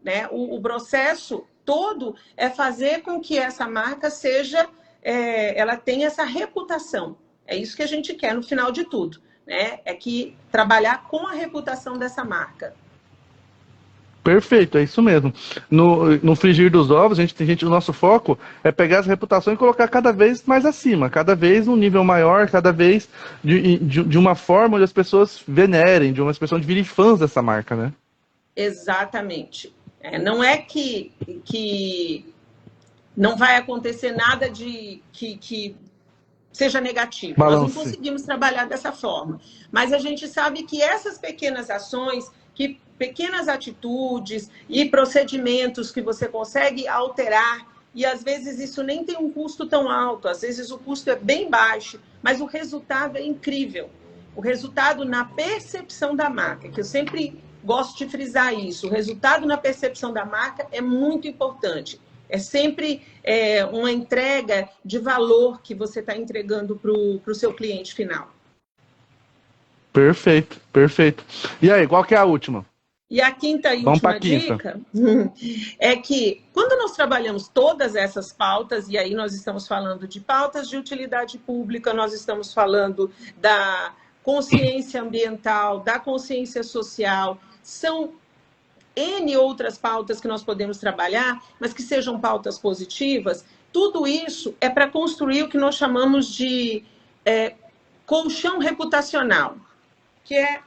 né? O processo todo é fazer com que essa marca seja, ela tenha essa reputação. É isso que a gente quer no final de tudo, né? É que trabalhar com a reputação dessa marca. Perfeito, é isso mesmo. No frigir dos ovos, o nosso foco é pegar essa reputação e colocar cada vez mais acima, cada vez um nível maior, cada vez de uma forma onde as pessoas venerem, de uma expressão de virem fãs dessa marca, né? Exatamente. Não é que não vai acontecer nada que seja negativo. Balance. Nós não conseguimos trabalhar dessa forma. Mas a gente sabe que essas pequenas ações, pequenas atitudes e procedimentos que você consegue alterar, e às vezes isso nem tem um custo tão alto, às vezes o custo é bem baixo, mas o resultado é incrível. O resultado na percepção da marca, que eu sempre gosto de frisar isso, o resultado na percepção da marca é muito importante. É sempre uma entrega de valor que você está entregando para o seu cliente final. Perfeito, perfeito. E aí, qual que é a última? E a quinta e última dica é que quando nós trabalhamos todas essas pautas, e aí nós estamos falando de pautas de utilidade pública, nós estamos falando da consciência ambiental, da consciência social, são N outras pautas que nós podemos trabalhar, mas que sejam pautas positivas. Tudo isso é para construir o que nós chamamos de colchão reputacional, que é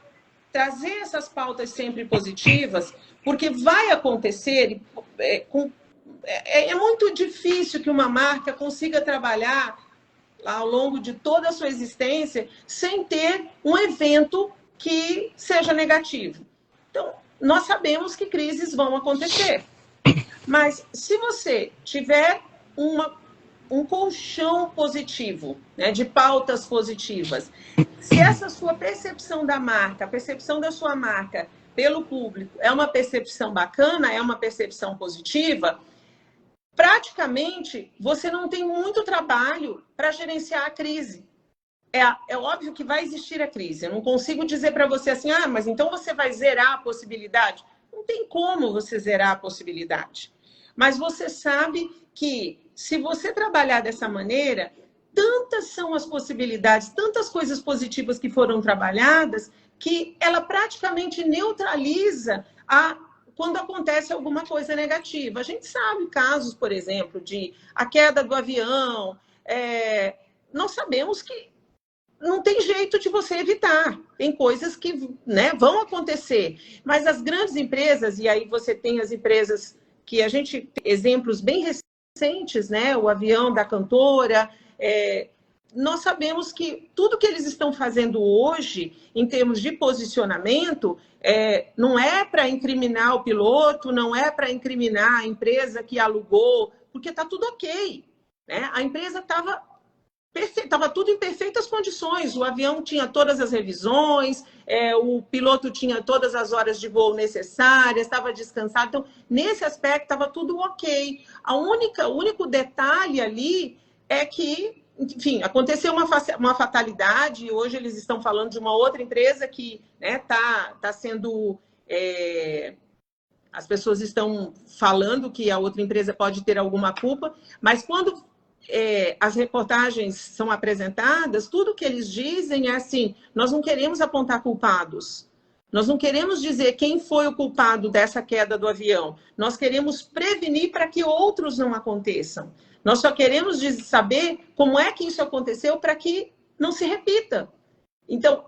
trazer essas pautas sempre positivas, porque vai acontecer, é muito difícil que uma marca consiga trabalhar ao longo de toda a sua existência sem ter um evento que seja negativo. Então, nós sabemos que crises vão acontecer, mas se você tiver um colchão positivo, né, de pautas positivas, se essa sua percepção da marca, a percepção da sua marca pelo público é uma percepção bacana, é uma percepção positiva, praticamente você não tem muito trabalho para gerenciar a crise. É óbvio que vai existir a crise. Eu não consigo dizer para você assim, mas então você vai zerar a possibilidade. Não tem como você zerar a possibilidade. Mas você sabe que se você trabalhar dessa maneira, tantas são as possibilidades, tantas coisas positivas que foram trabalhadas, que ela praticamente neutraliza quando acontece alguma coisa negativa. A gente sabe casos, por exemplo, de a queda do avião. Nós sabemos que não tem jeito de você evitar. Tem coisas que, né, vão acontecer. Mas as grandes empresas, e aí você tem as empresas que a gente tem exemplos bem recentes, né? O avião da cantora. Nós sabemos que tudo que eles estão fazendo hoje, em termos de posicionamento, não é para incriminar o piloto, não é para incriminar a empresa que alugou, porque está tudo ok, né? A empresa estava tudo em perfeitas condições, o avião tinha todas as revisões, o piloto tinha todas as horas de voo necessárias, estava descansado, então nesse aspecto estava tudo ok. O único detalhe ali é que, enfim, aconteceu uma fatalidade, e hoje eles estão falando de uma outra empresa que tá sendo... as pessoas estão falando que a outra empresa pode ter alguma culpa, mas quando as reportagens são apresentadas, tudo que eles dizem é assim, nós não queremos apontar culpados, nós não queremos dizer quem foi o culpado dessa queda do avião, nós queremos prevenir para que outros não aconteçam. Nós só queremos saber como é que isso aconteceu para que não se repita. Então,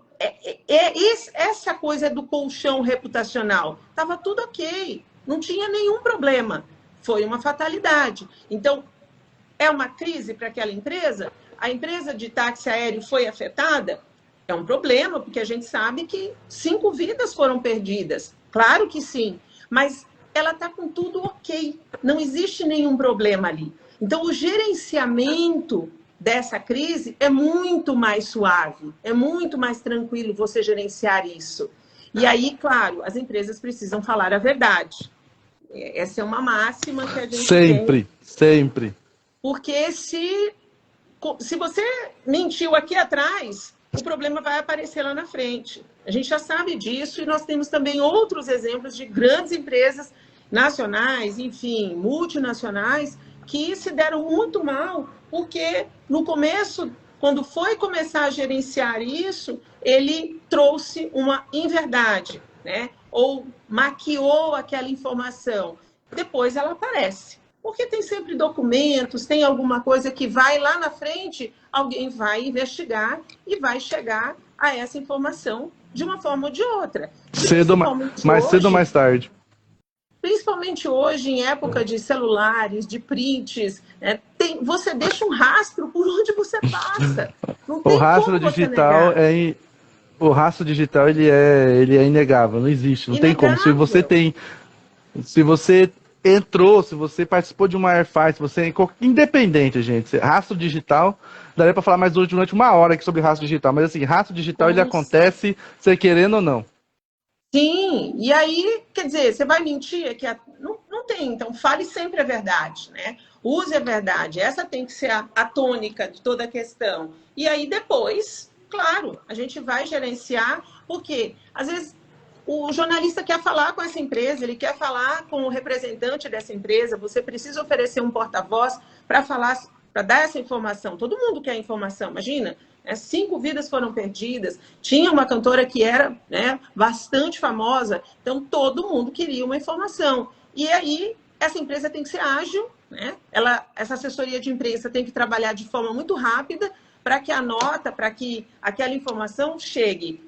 essa coisa do colchão reputacional. Estava tudo ok, não tinha nenhum problema. Foi uma fatalidade. Então, é uma crise para aquela empresa? A empresa de táxi aéreo foi afetada? É um problema, porque a gente sabe que 5 vidas foram perdidas. Claro que sim, mas ela está com tudo ok. Não existe nenhum problema ali. Então, o gerenciamento dessa crise é muito mais suave, é muito mais tranquilo você gerenciar isso. E aí, claro, as empresas precisam falar a verdade. Essa é uma máxima que a gente sempre, tem. Sempre. Porque se você mentiu aqui atrás, o problema vai aparecer lá na frente. A gente já sabe disso e nós temos também outros exemplos de grandes empresas nacionais, enfim, multinacionais, que se deram muito mal, porque no começo, quando foi começar a gerenciar isso, ele trouxe uma inverdade, né? Ou maquiou aquela informação. Depois ela aparece. Porque tem sempre documentos, tem alguma coisa que vai lá na frente, alguém vai investigar e vai chegar a essa informação de uma forma ou de outra. Mais cedo ou mais tarde. Principalmente hoje, em época de celulares, de prints, né, você deixa um rastro por onde você passa. Não tem o rastro como digital o rastro digital ele é inegável, não existe, não tem como. Se você entrou, se você participou de uma airfight, se você independente, gente, rastro digital, daria para falar mais hoje durante 1 hora aqui sobre rastro digital, mas assim, rastro digital ele acontece, você querendo ou não. Sim, e aí, quer dizer, você vai mentir? Não tem, então fale sempre a verdade, né? Use a verdade, essa tem que ser a tônica de toda a questão. E aí depois, claro, a gente vai gerenciar, porque às vezes o jornalista quer falar com essa empresa, ele quer falar com o representante dessa empresa, você precisa oferecer um porta-voz para falar, para dar essa informação. Todo mundo quer informação, imagina. 5 vidas foram perdidas, tinha uma cantora que era, né, bastante famosa, então todo mundo queria uma informação. E aí, essa empresa tem que ser ágil, né? Essa assessoria de imprensa tem que trabalhar de forma muito rápida para que a nota, para que aquela informação chegue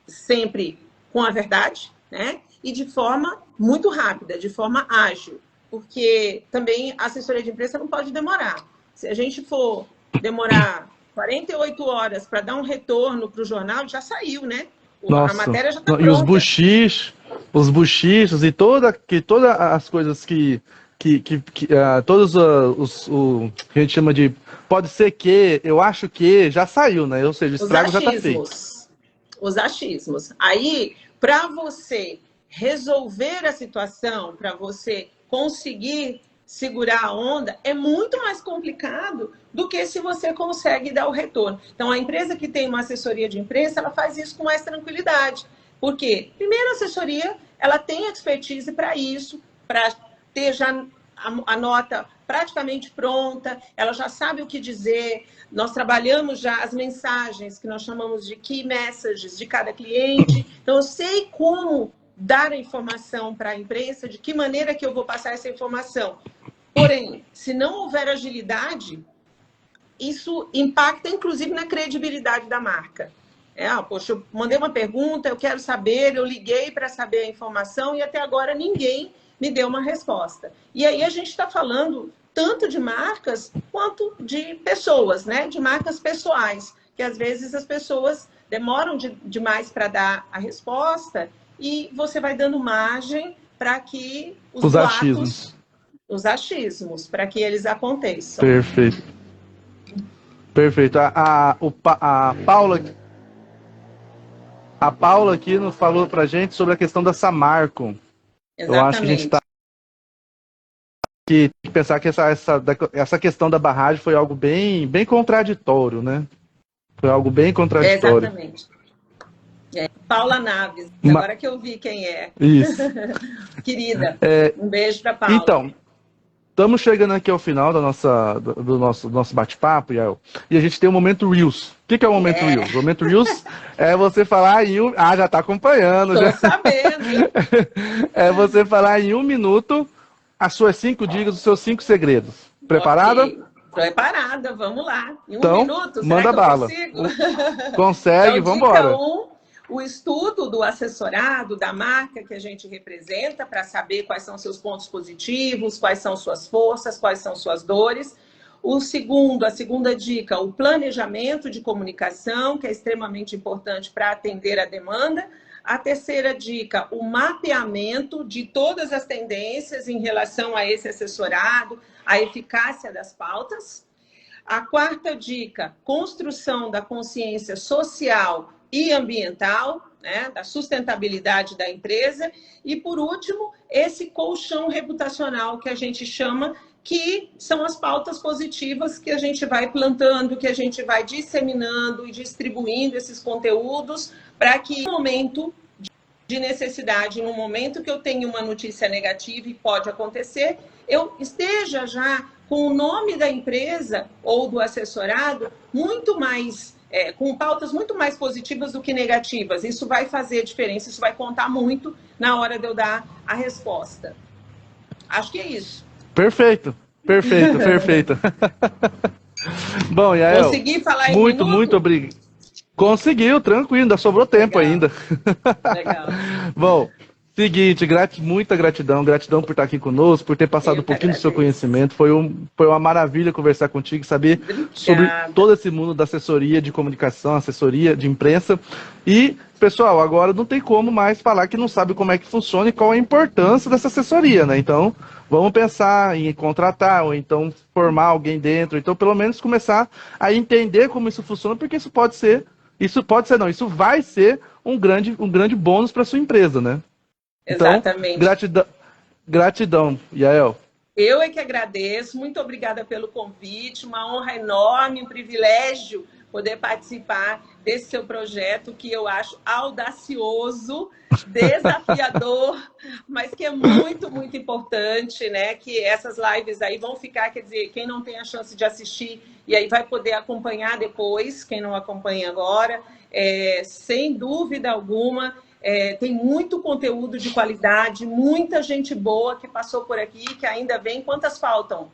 sempre com a verdade, né? E de forma muito rápida, de forma ágil, porque também a assessoria de imprensa não pode demorar. Se a gente for demorar 48 horas para dar um retorno para o jornal, já saiu, né? Nossa. A matéria já está pronta. E os buchichos e todas as coisas todos o que a gente chama de pode ser que, eu acho que, já saiu, né? Ou seja, o estrago já está feito. Os achismos. Aí, para você resolver a situação, para você conseguir segurar a onda, é muito mais complicado do que se você consegue dar o retorno. Então, a empresa que tem uma assessoria de imprensa, ela faz isso com mais tranquilidade. Por quê? Primeiro, a assessoria, ela tem expertise para isso, para ter já a nota praticamente pronta, ela já sabe o que dizer, nós trabalhamos já as mensagens, que nós chamamos de key messages de cada cliente, então eu sei como dar a informação para a imprensa, de que maneira que eu vou passar essa informação. Porém, se não houver agilidade, isso impacta, inclusive, na credibilidade da marca. Poxa, eu mandei uma pergunta, eu quero saber, eu liguei para saber a informação e até agora ninguém me deu uma resposta. E aí a gente está falando tanto de marcas quanto de pessoas, né? De marcas pessoais, que às vezes as pessoas demoram demais para dar a resposta e você vai dando margem para que os achismos, para que eles aconteçam. Perfeito. Perfeito. A Paula aqui nos falou para a gente sobre a questão da Samarco. Exatamente. Eu acho que a gente está que pensar que essa questão da barragem foi algo bem contraditório, né? Foi algo bem contraditório. Exatamente. Paula Naves, agora que eu vi quem é. Isso. Querida, um beijo para Paula. Então, estamos chegando aqui ao final do nosso bate-papo, Yael, e a gente tem o momento Reels. O que é o momento Reels? O momento Reels é você falar em já está acompanhando. Estou sabendo. É você falar em 1 minuto as suas 5 dicas, os seus 5 segredos. Preparada? Preparada, vamos lá. Em um Então, minuto, será manda que eu bala. consigo? Consegue, Então, vamos embora. dica 1, o estudo do assessorado, da marca que a gente representa, para saber quais são seus pontos positivos, quais são suas forças, quais são suas dores. A segunda dica, o planejamento de comunicação, que é extremamente importante para atender a demanda. A terceira dica, o mapeamento de todas as tendências em relação a esse assessorado, a eficácia das pautas. A quarta dica, construção da consciência social e ambiental, né, da sustentabilidade da empresa. E, por último, esse colchão reputacional que a gente chama, que são as pautas positivas que a gente vai plantando, que a gente vai disseminando e distribuindo esses conteúdos para que, no momento de necessidade, no momento que eu tenho uma notícia negativa, e pode acontecer, eu esteja já com o nome da empresa ou do assessorado muito mais, com pautas muito mais positivas do que negativas. Isso vai fazer diferença, isso vai contar muito na hora de eu dar a resposta. Acho que é isso. Perfeito. Perfeito. Bom, Yael, consegui falar em um minuto? Muito obrigado. Conseguiu, tranquilo, ainda sobrou tempo ainda. Legal. Bom, seguinte, muita gratidão por estar aqui conosco, por ter passado um pouquinho do seu conhecimento. Foi uma maravilha conversar contigo, saber sobre todo esse mundo da assessoria de comunicação, assessoria de imprensa. E, pessoal, agora não tem como mais falar que não sabe como é que funciona e qual a importância dessa assessoria, né? Então, vamos pensar em contratar ou então formar alguém dentro. Então, pelo menos começar a entender como isso funciona, porque isso vai ser um grande bônus para sua empresa, né? Exatamente. Então, gratidão, Yael. Eu é que agradeço, muito obrigada pelo convite, uma honra enorme, um privilégio poder participar desse seu projeto que eu acho audacioso, desafiador, mas que é muito, muito importante, né? Que essas lives aí vão ficar, quer dizer, quem não tem a chance de assistir e aí vai poder acompanhar depois, quem não acompanha agora, sem dúvida alguma. Tem muito conteúdo de qualidade, muita gente boa que passou por aqui, que ainda vem. Quantas faltam?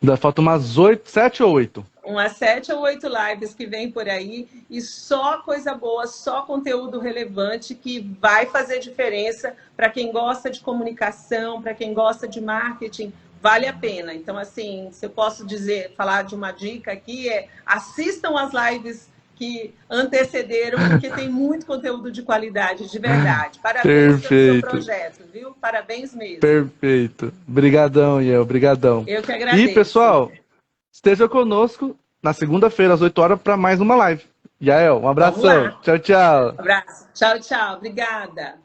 Ainda faltam umas 7 ou 8. Umas 7 ou 8 lives que vem por aí, e só coisa boa, só conteúdo relevante que vai fazer diferença para quem gosta de comunicação, para quem gosta de marketing, vale a pena. Então, assim, se eu posso falar de uma dica aqui, assistam as lives que antecederam, porque tem muito conteúdo de qualidade, de verdade. Parabéns pelo seu projeto, viu? Parabéns mesmo. Perfeito. Obrigadão, Yael. Obrigadão. Eu que agradeço. E, pessoal, esteja conosco na segunda-feira, às 8 horas, para mais uma live. Yael, um abração. Tchau, tchau. Abraço. Tchau, tchau. Obrigada.